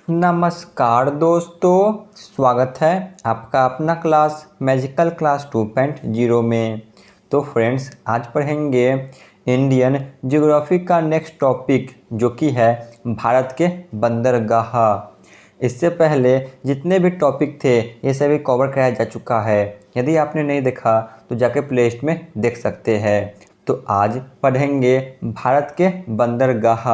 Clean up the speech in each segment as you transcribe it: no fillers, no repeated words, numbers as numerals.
नमस्कार दोस्तों, स्वागत है आपका अपना क्लास मैजिकल क्लास 2.0 में। तो फ्रेंड्स, आज पढ़ेंगे इंडियन ज्योग्राफी का नेक्स्ट टॉपिक जो कि है भारत के बंदरगाह। इससे पहले जितने भी टॉपिक थे ये सभी कवर कराया जा चुका है। यदि आपने नहीं देखा तो जाके प्लेलिस्ट में देख सकते हैं। तो आज पढ़ेंगे भारत के बंदरगाह,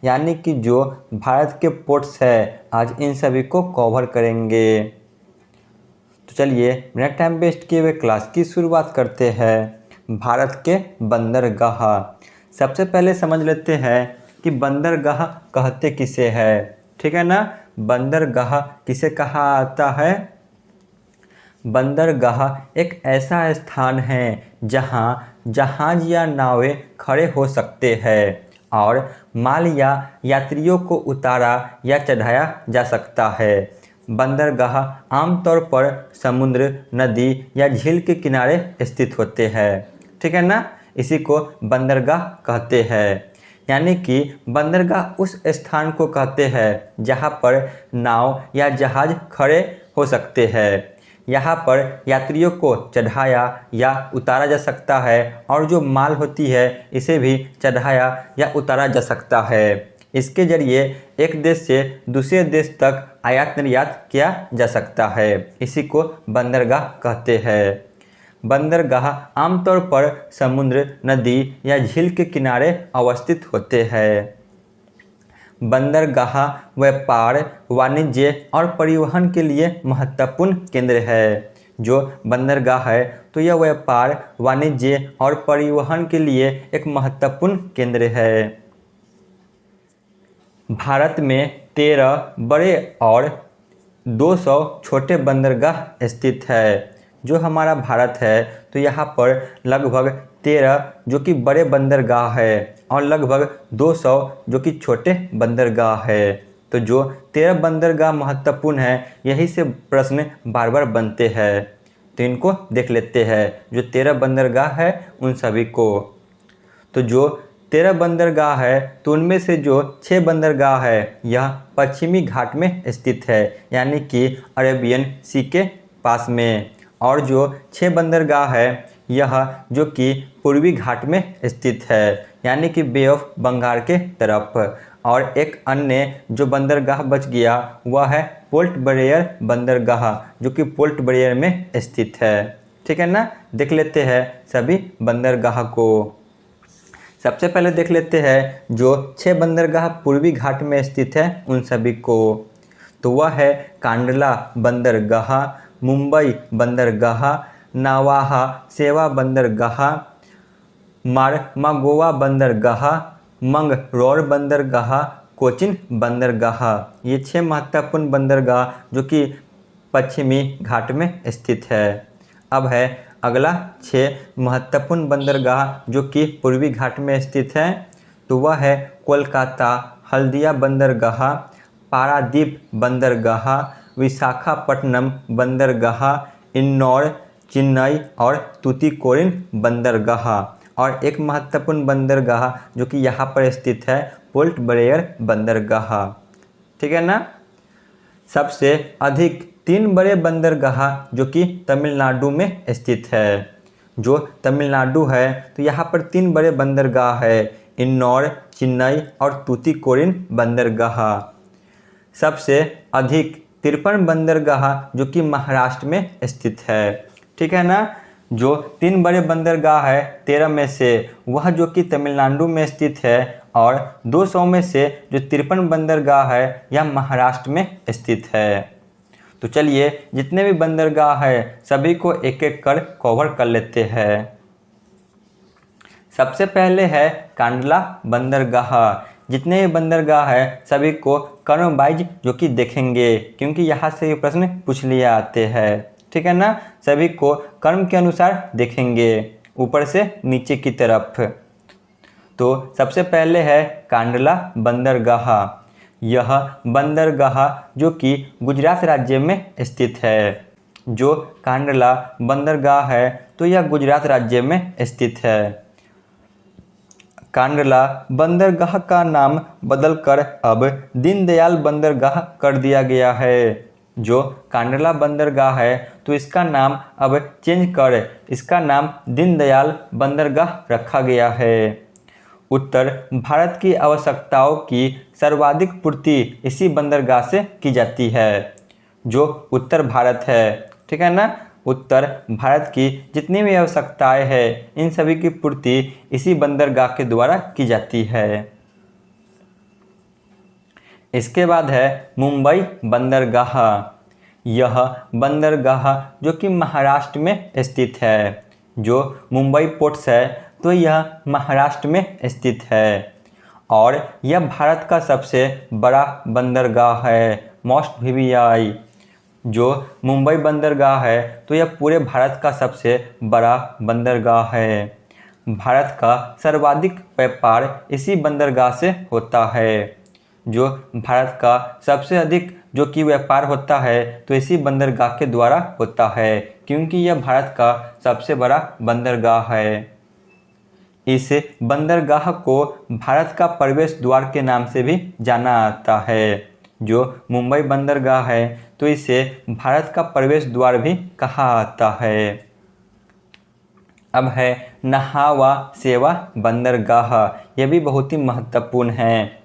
यानी कि जो भारत के पोर्ट्स है, आज इन सभी को कवर करेंगे। तो चलिए बिना टाइम वेस्ट किए हुए क्लास की शुरुआत करते हैं। भारत के बंदरगाह, सबसे पहले समझ लेते हैं कि बंदरगाह कहते किसे है। ठीक है ना, बंदरगाह किसे कहा आता है? बंदरगाह एक ऐसा स्थान है जहां जहाज या नावें खड़े हो सकते हैं और माल या यात्रियों को उतारा या चढ़ाया जा सकता है। बंदरगाह आमतौर पर समुद्र, नदी या झील के किनारे स्थित होते हैं। ठीक है ना, इसी को बंदरगाह कहते हैं। यानी कि बंदरगाह उस स्थान को कहते हैं जहां पर नाव या जहाज खड़े हो सकते हैं। यहाँ पर यात्रियों को चढ़ाया या उतारा जा सकता है और जो माल होती है इसे भी चढ़ाया या उतारा जा सकता है। इसके जरिए एक देश से दूसरे देश तक आयात निर्यात किया जा सकता है। इसी को बंदरगाह कहते हैं। बंदरगाह आमतौर पर समुद्र, नदी या झील के किनारे अवस्थित होते हैं। बंदरगाह व्यापार, वाणिज्य और परिवहन के लिए महत्वपूर्ण केंद्र है। जो बंदरगाह है तो यह व्यापार, वाणिज्य और परिवहन के लिए एक महत्वपूर्ण केंद्र है। भारत में 13 बड़े और 200 छोटे बंदरगाह स्थित है। जो हमारा भारत है तो यहाँ पर लगभग 13 जो कि बड़े बंदरगाह है और लगभग 200 जो कि छोटे बंदरगाह है। तो जो 13 बंदरगाह महत्वपूर्ण है, यही से प्रश्न बार बार बनते हैं। तो इनको देख लेते हैं, जो 13 बंदरगाह है उन सभी को। तो जो 13 बंदरगाह है तो उनमें से जो 6 बंदरगाह है यह पश्चिमी घाट में स्थित है, यानी कि अरेबियन सी के पास में। और जो 6 बंदरगाह है यह जो कि पूर्वी घाट में स्थित है, यानी कि बे ऑफ बंगाल के तरफ। और एक अन्य जो बंदरगाह बच गया वह है पोर्ट ब्लेयर बंदरगाह, जो कि पोर्ट ब्लेयर में स्थित है। ठीक है ना, देख लेते हैं सभी बंदरगाह को। सबसे पहले देख लेते हैं जो 6 बंदरगाह पूर्वी घाट में स्थित है उन सभी को। तो वह है कांडला बंदरगाह, मुंबई बंदरगाह, नावाहा सेवा बंदरगाह, मार्मागोवा बंदरगाह, मंगलोर बंदरगाह, कोचिन बंदरगाह। ये 6 महत्वपूर्ण बंदरगाह जो कि पश्चिमी घाट में स्थित है। अब है अगला 6 महत्वपूर्ण बंदरगाह जो कि पूर्वी घाट में स्थित है। तो वह है कोलकाता हल्दिया बंदरगाह, पारादीप बंदरगाह, विशाखापट्टनम बंदरगाह, इंदौर, चेन्नई और तूतीकोरिन बंदरगाह। और एक महत्वपूर्ण बंदरगाह जो कि यहाँ पर स्थित है पोर्ट ब्लेयर बंदरगाह। ठीक है ना। सबसे अधिक 3 बड़े बंदरगाह जो कि तमिलनाडु में स्थित है। जो तमिलनाडु है तो यहाँ पर 3 बड़े बंदरगाह है, इंदौर, चेन्नई और तूतीकोरिन बंदरगाह। सबसे अधिक 53 बंदरगाह जो कि महाराष्ट्र में स्थित है। ठीक है ना, जो 3 बड़े बंदरगाह है 13 में से वह जो कि तमिलनाडु में स्थित है, और 200 में से जो 53 बंदरगाह है यह महाराष्ट्र में स्थित है। तो चलिए जितने भी बंदरगाह है सभी को एक एक कर कवर कर लेते हैं। सबसे पहले है कांडला बंदरगाह। जितने भी बंदरगाह है सभी को क्रम वाइज जो कि देखेंगे, क्योंकि यहाँ से ये प्रश्न पूछ लिए आते हैं। ठीक है ना, सभी को क्रम के अनुसार देखेंगे ऊपर से नीचे की तरफ। तो सबसे पहले है कांडला बंदरगाह। यह बंदरगाह जो कि गुजरात राज्य में स्थित है। जो कांडला बंदरगाह है तो यह गुजरात राज्य में स्थित है। कांडला बंदरगाह का नाम बदलकर अब दीनदयाल बंदरगाह कर दिया गया है। जो कांडला बंदरगाह है तो इसका नाम अब चेंज कर इसका नाम दीनदयाल बंदरगाह रखा गया है। उत्तर भारत की आवश्यकताओं की सर्वाधिक पूर्ति इसी बंदरगाह से की जाती है। जो उत्तर भारत है, ठीक है ना, उत्तर भारत की जितनी भी आवश्यकताएं हैं इन सभी की पूर्ति इसी बंदरगाह के द्वारा की जाती है। इसके बाद है मुंबई बंदरगाह। यह बंदरगाह जो कि महाराष्ट्र में स्थित है। जो मुंबई पोर्ट्स है तो यह महाराष्ट्र में स्थित है और यह भारत का सबसे बड़ा बंदरगाह है, मोस्ट वीवीआई। जो मुंबई बंदरगाह है तो यह पूरे भारत का सबसे बड़ा बंदरगाह है। भारत का सर्वाधिक व्यापार इसी बंदरगाह से होता है। जो भारत का सबसे अधिक जो कि व्यापार होता है तो इसी बंदरगाह के द्वारा होता है, क्योंकि यह भारत का सबसे बड़ा बंदरगाह है। इस बंदरगाह को भारत का प्रवेश द्वार के नाम से भी जाना जाता है। जो मुंबई बंदरगाह है तो इसे भारत का प्रवेश द्वार भी कहा जाता है। अब है नहावा सेवा बंदरगाह। यह भी बहुत ही महत्वपूर्ण है।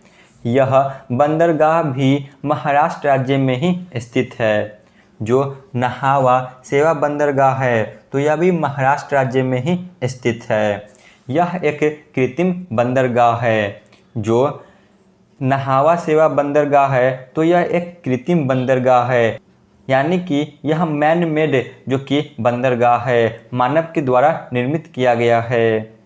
यह बंदरगाह भी महाराष्ट्र राज्य में ही स्थित है। जो नहावा सेवा बंदरगाह है तो यह भी महाराष्ट्र राज्य में ही स्थित है। यह एक कृत्रिम बंदरगाह है। जो नहावा सेवा बंदरगाह है तो यह एक कृत्रिम बंदरगाह है, यानी कि यह मैन मेड जो कि बंदरगाह है, मानव के द्वारा निर्मित किया गया है।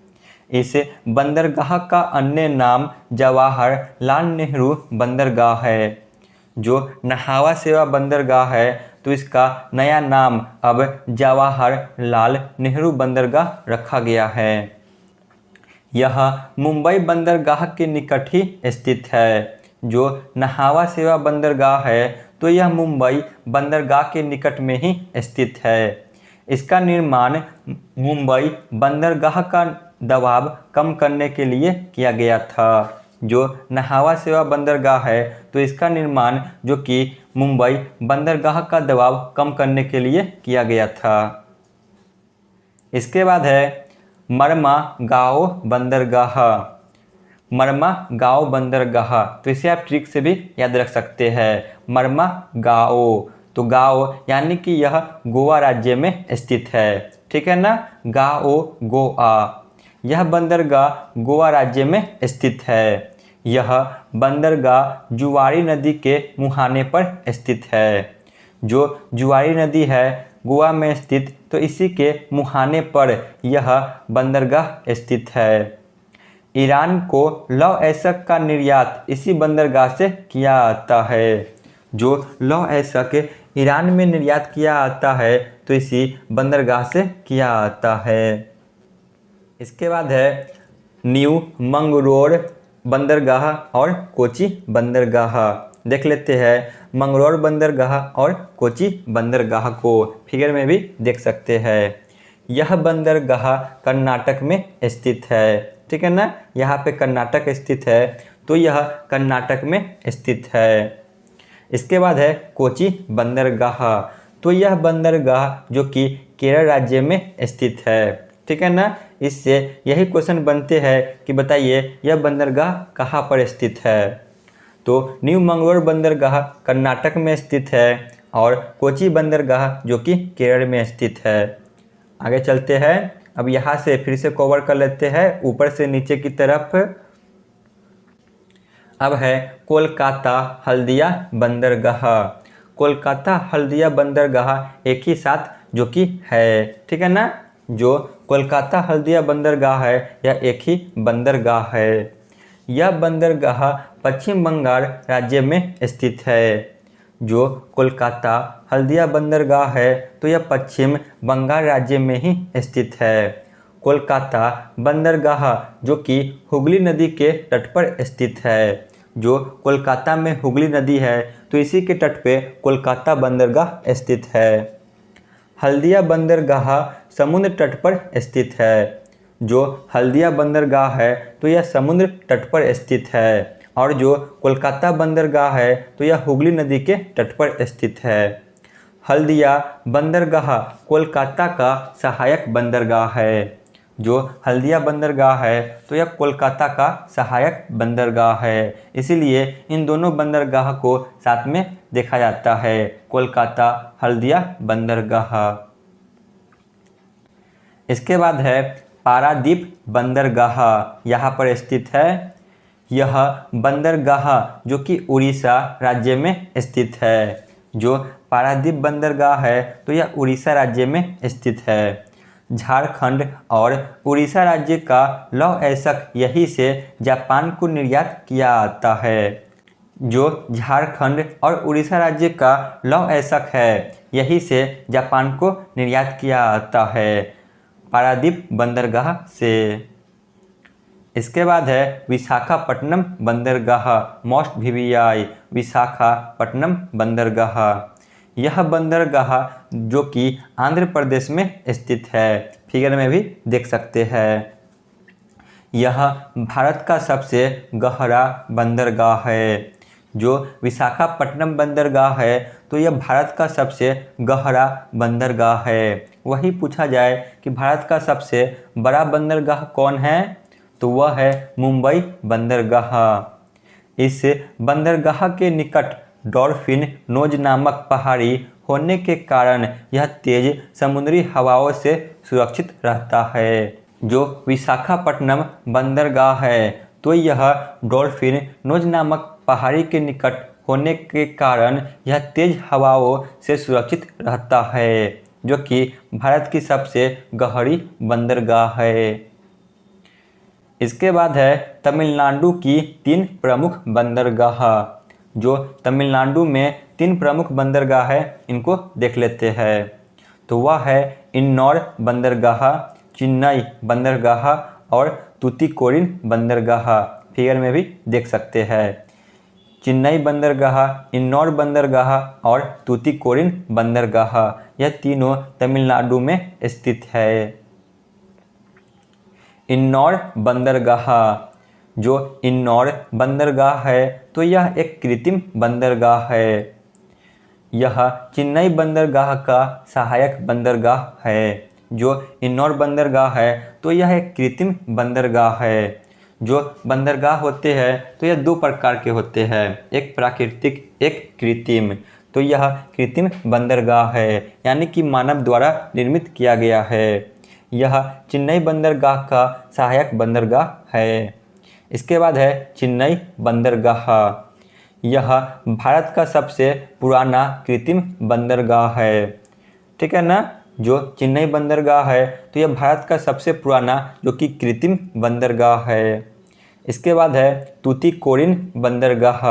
इस बंदरगाह का अन्य नाम जवाहरलाल नेहरू बंदरगाह है। जो नहावा सेवा बंदरगाह है तो इसका नया नाम अब जवाहरलाल नेहरू बंदरगाह रखा गया है। यह मुंबई बंदरगाह के निकट ही स्थित है। जो नहावा सेवा बंदरगाह है तो यह मुंबई बंदरगाह के निकट में ही स्थित है। इसका निर्माण मुंबई बंदरगाह का दबाव कम करने के लिए किया गया था। जो नहावा सेवा बंदरगाह है तो इसका निर्माण जो कि मुंबई बंदरगाह का दबाव कम करने के लिए किया गया था। इसके बाद है मरमा गाँव बंदरगाह। मरमा गाँव बंदरगाह, तो इसे आप ट्रिक से भी याद रख सकते हैं। मरमा गाँव, तो गाँव यानी कि यह गोवा राज्य में स्थित है, ठीक है ना। गाँव गोवा, यह बंदरगाह गोवा राज्य में स्थित है। यह बंदरगाह जुआरी नदी के मुहाने पर स्थित है। जो जुआरी नदी है गोवा में स्थित, तो इसी के मुहाने पर यह बंदरगाह स्थित है। ईरान को लौह अयस्क का निर्यात इसी बंदरगाह से किया जाता है। जो लौह अयस्क ईरान में निर्यात किया जाता है तो इसी बंदरगाह से किया जाता है। इसके बाद है न्यू मंगलोर बंदरगाह और कोची बंदरगाह। देख लेते हैं मंगलोर बंदरगाह और कोची बंदरगाह को, फिगर में भी देख सकते हैं। यह बंदरगाह कर्नाटक में स्थित है, ठीक है ना। यहाँ पे कर्नाटक स्थित है, तो यह कर्नाटक में स्थित है। इसके बाद है कोची बंदरगाह, तो यह बंदरगाह जो कि केरल राज्य में स्थित है, ठीक है ना। इससे यही क्वेश्चन बनते हैं कि बताइए यह बंदरगाह कहाँ पर स्थित है। तो न्यू मंगलोर बंदरगाह कर्नाटक में स्थित है और कोची बंदरगाह जो कि केरल में स्थित है। आगे चलते हैं, अब यहाँ से फिर से कवर कर लेते हैं ऊपर से नीचे की तरफ। अब है कोलकाता हल्दिया बंदरगाह। कोलकाता हल्दिया बंदरगाह एक ही साथ जो कि है, ठीक है ना। जो कोलकाता हल्दिया बंदरगाह है यह एक ही बंदरगाह है। यह बंदरगाह पश्चिम बंगाल राज्य में स्थित है। जो कोलकाता हल्दिया बंदरगाह है तो यह पश्चिम बंगाल राज्य में ही स्थित है। कोलकाता बंदरगाह जो कि हुगली नदी के तट पर स्थित है। जो कोलकाता में हुगली नदी है तो इसी के तट पे कोलकाता बंदरगाह स्थित है। हल्दिया बंदरगाह समुद्र तट पर स्थित है। जो हल्दिया बंदरगाह है तो यह समुद्र तट पर स्थित है, और जो कोलकाता बंदरगाह है तो यह हुगली नदी के तट पर स्थित है। हल्दिया बंदरगाह कोलकाता का सहायक बंदरगाह है। जो हल्दिया बंदरगाह है तो यह कोलकाता का सहायक बंदरगाह है, इसीलिए इन दोनों बंदरगाह को साथ में देखा जाता है, कोलकाता हल्दिया बंदरगाह। इसके बाद है पारादीप बंदरगाह, यहाँ पर स्थित है। यह बंदरगाह जो कि उड़ीसा राज्य में स्थित है। जो पारादीप बंदरगाह है तो यह उड़ीसा राज्य में स्थित है। झारखंड और उड़ीसा राज्य का लौह अयस्क यहीं से जापान को निर्यात किया जाता है। जो झारखंड और उड़ीसा राज्य का लौह अयस्क है यहीं से जापान को निर्यात किया जाता है, पारादीप बंदरगाह से। इसके बाद है विशाखापट्टनम बंदरगाह, मोस्ट वीवीआई विशाखापट्टनम बंदरगाह। यह बंदरगाह जो कि आंध्र प्रदेश में स्थित है, फिगर में भी देख सकते हैं। यह भारत का सबसे गहरा बंदरगाह है। जो विशाखापट्टनम बंदरगाह है तो यह भारत का सबसे गहरा बंदरगाह है। वही पूछा जाए कि भारत का सबसे बड़ा बंदरगाह कौन है, तो वह है मुंबई बंदरगाह। इस बंदरगाह के निकट डॉल्फिन नोज नामक पहाड़ी होने के कारण यह तेज समुद्री हवाओं से सुरक्षित रहता है। जो विशाखापट्टनम बंदरगाह है तो यह डॉल्फिन नोज नामक पहाड़ी के निकट होने के कारण यह तेज हवाओं से सुरक्षित रहता है, जो कि भारत की सबसे गहरी बंदरगाह है। इसके बाद है तमिलनाडु की 3 प्रमुख बंदरगाह। जो तमिलनाडु में 3 प्रमुख बंदरगाह है इनको देख लेते हैं। तो वह है इन्नौर बंदरगाह, चेन्नई बंदरगाह और तूतीकोरिन बंदरगाह, फिगर में भी देख सकते हैं। चेन्नई बंदरगाह, इन्नौर बंदरगाह और तूतीकोरिन बंदरगाह, यह तीनों तमिलनाडु में स्थित है। इन्नौर बंदरगाह, जो इन्नौर बंदरगाह है तो यह एक कृत्रिम बंदरगाह है। यह चेन्नई बंदरगाह का सहायक बंदरगाह है। जो इन्नौर बंदरगाह है तो यह एक कृत्रिम बंदरगाह है। जो बंदरगाह होते हैं तो यह 2 प्रकार के होते हैं, एक प्राकृतिक एक कृत्रिम। तो यह कृत्रिम बंदरगाह है, यानी कि मानव द्वारा निर्मित किया गया है। यह चेन्नई बंदरगाह का सहायक बंदरगाह है। इसके बाद है चेन्नई बंदरगाह। यह भारत का सबसे पुराना कृत्रिम बंदरगाह है, ठीक है ना। जो चेन्नई बंदरगाह है तो यह भारत का सबसे पुराना जो कि कृत्रिम बंदरगाह है। इसके बाद है तूतीकोरिन बंदरगाह।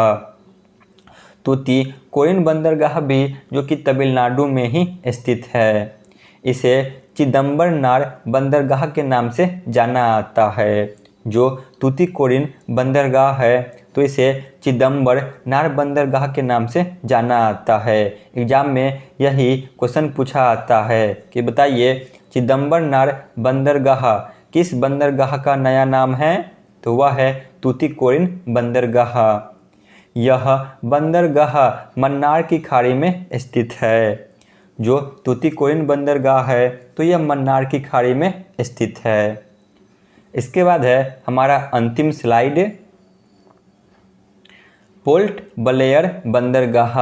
तूतीकोरिन बंदरगाह भी जो कि तमिलनाडु में ही स्थित है। इसे चिदम्बरनार बंदरगाह के नाम से जाना जाता है। जो तूतीकोरिन बंदरगाह है तो इसे चिदम्बरनार बंदरगाह के नाम से जाना जाता है। एग्जाम में यही क्वेश्चन पूछा जाता है कि बताइए चिदम्बरनार बंदरगाह किस बंदरगाह का नया नाम है, तो वह है तूतीकोरिन बंदरगाह। यह बंदरगाह मन्नार की खाड़ी में स्थित है। जो तूतीकोरिन बंदरगाह है तो यह मन्नार की खाड़ी में स्थित है। इसके बाद है हमारा अंतिम स्लाइड, पोर्ट ब्लेयर बंदरगाह।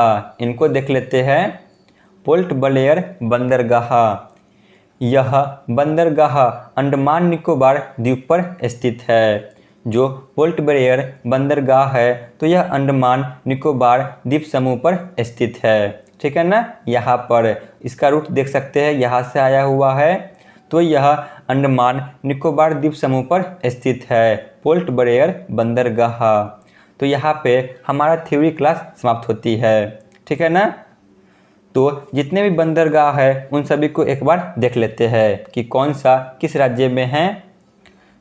इनको देख लेते हैं। पोर्ट ब्लेयर बंदरगाह, यह बंदरगाह अंडमान निकोबार द्वीप पर स्थित है। जो पोर्ट ब्लेयर बंदरगाह है तो यह अंडमान निकोबार द्वीप समूह पर स्थित है, ठीक है ना। यहाँ पर इसका रूट देख सकते हैं, यहाँ से आया हुआ है। तो यह अंडमान निकोबार द्वीप समूह पर स्थित है, पोर्ट ब्लेयर बंदरगाह। तो यहाँ पे हमारा थ्योरी क्लास समाप्त होती है, ठीक है ना। तो जितने भी बंदरगाह है उन सभी को एक बार देख लेते हैं कि कौन सा किस राज्य में है।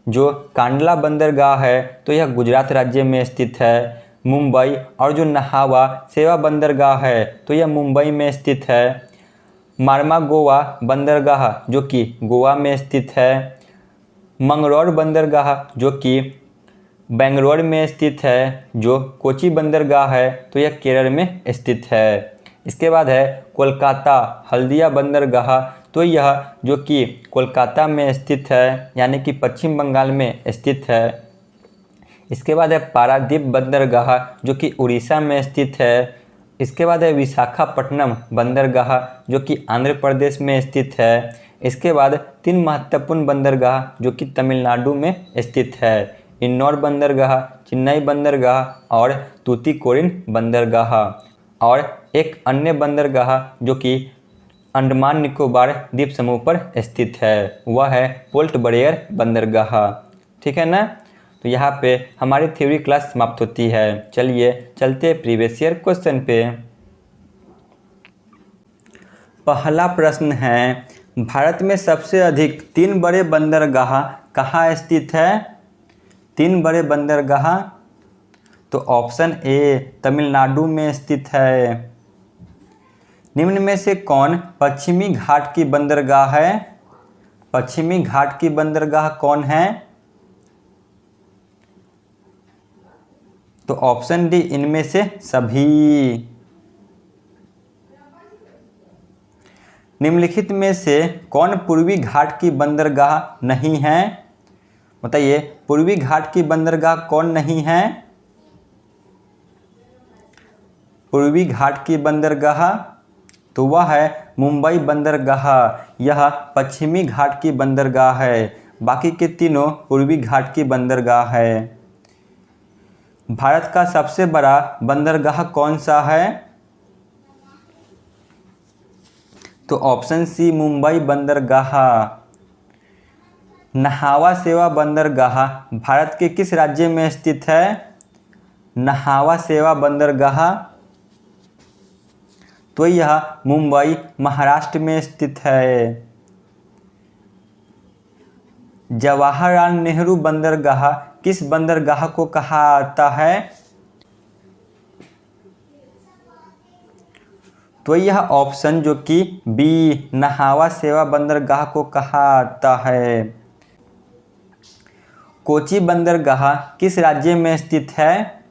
जो कांडला बंदरगाह है तो यह गुजरात राज्य में स्थित है। मुंबई और जो नहावा सेवा बंदरगाह है तो यह मुंबई में स्थित है। मार्मागोवा बंदरगाह जो कि गोवा में स्थित है। मंगलौर बंदरगाह जो कि बेंगलोर में स्थित है। जो कोची बंदरगाह है तो यह केरल में स्थित है। इसके बाद है कोलकाता हल्दिया बंदरगाह, तो यह जो कि कोलकाता में स्थित है यानी कि पश्चिम बंगाल में स्थित है। इसके बाद है पारादीप बंदरगाह जो कि उड़ीसा में स्थित है। इसके बाद है विशाखापट्टनम बंदरगाह जो कि आंध्र प्रदेश में स्थित है। इसके बाद 3 महत्वपूर्ण बंदरगाह जो कि तमिलनाडु में स्थित है। इन्नौर बंदरगाह, चेन्नई बंदरगाह और तूतीकोरिन बंदरगाह। और एक अन्य बंदरगाह जो कि अंडमान निकोबार द्वीप समूह पर स्थित है, वह है पोर्ट ब्लेयर बंदरगाह। ठीक है ना। तो यहाँ पे हमारी थ्योरी क्लास समाप्त होती है। चलिए चलते प्रीवियस ईयर क्वेश्चन पे। पहला प्रश्न है, भारत में सबसे अधिक 3 बड़े बंदरगाह कहाँ स्थित है? 3 बड़े बंदरगाह, तो ऑप्शन ए तमिलनाडु में स्थित है। निम्न में से कौन पश्चिमी घाट की बंदरगाह है? पश्चिमी घाट की बंदरगाह कौन है? तो ऑप्शन डी इनमें से सभी। निम्नलिखित में से कौन पूर्वी घाट की बंदरगाह नहीं है? बताइए पूर्वी घाट की बंदरगाह कौन नहीं है? पूर्वी घाट की बंदरगाह, तो वह है मुंबई बंदरगाह। यह पश्चिमी घाट की बंदरगाह है, बाकी के तीनों पूर्वी घाट की बंदरगाह है। भारत का सबसे बड़ा बंदरगाह कौन सा है? तो ऑप्शन सी मुंबई बंदरगाह। नहावा सेवा बंदरगाह भारत के किस राज्य में स्थित है? नहावा सेवा बंदरगाह, तो यह मुंबई महाराष्ट्र में स्थित है। जवाहरलाल नेहरू बंदरगाह किस बंदरगाह को कहा जाता है? तो यह ऑप्शन जो कि बी नहावा सेवा बंदरगाह को कहा जाता है। कोची बंदरगाह किस राज्य में स्थित है?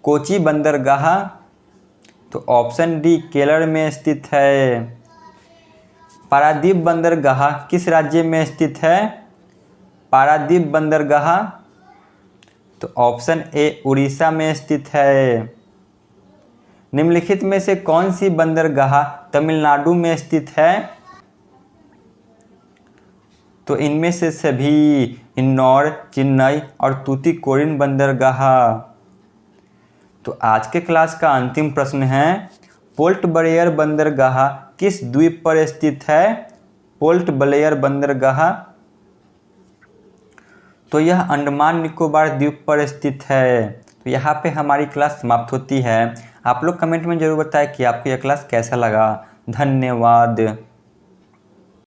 कोची बंदरगाह, तो ऑप्शन डी केरल में स्थित है। पारादीप बंदरगाह किस राज्य में स्थित है? पारादीप बंदरगाह, तो ऑप्शन ए उड़ीसा में स्थित है। निम्नलिखित में से कौन सी बंदरगाह तमिलनाडु में स्थित है? तो इनमें से सभी, इन्नौर, चेन्नई और तूतीकोरिन बंदरगाह। तो आज के क्लास का अंतिम प्रश्न है, पोर्ट ब्लेयर बंदरगाह किस द्वीप पर स्थित है? पोर्ट ब्लेयर बंदरगाह, तो यह अंडमान निकोबार द्वीप पर स्थित है। तो यहाँ पे हमारी क्लास समाप्त होती है। आप लोग कमेंट में ज़रूर बताएं कि आपको यह क्लास कैसा लगा। धन्यवाद।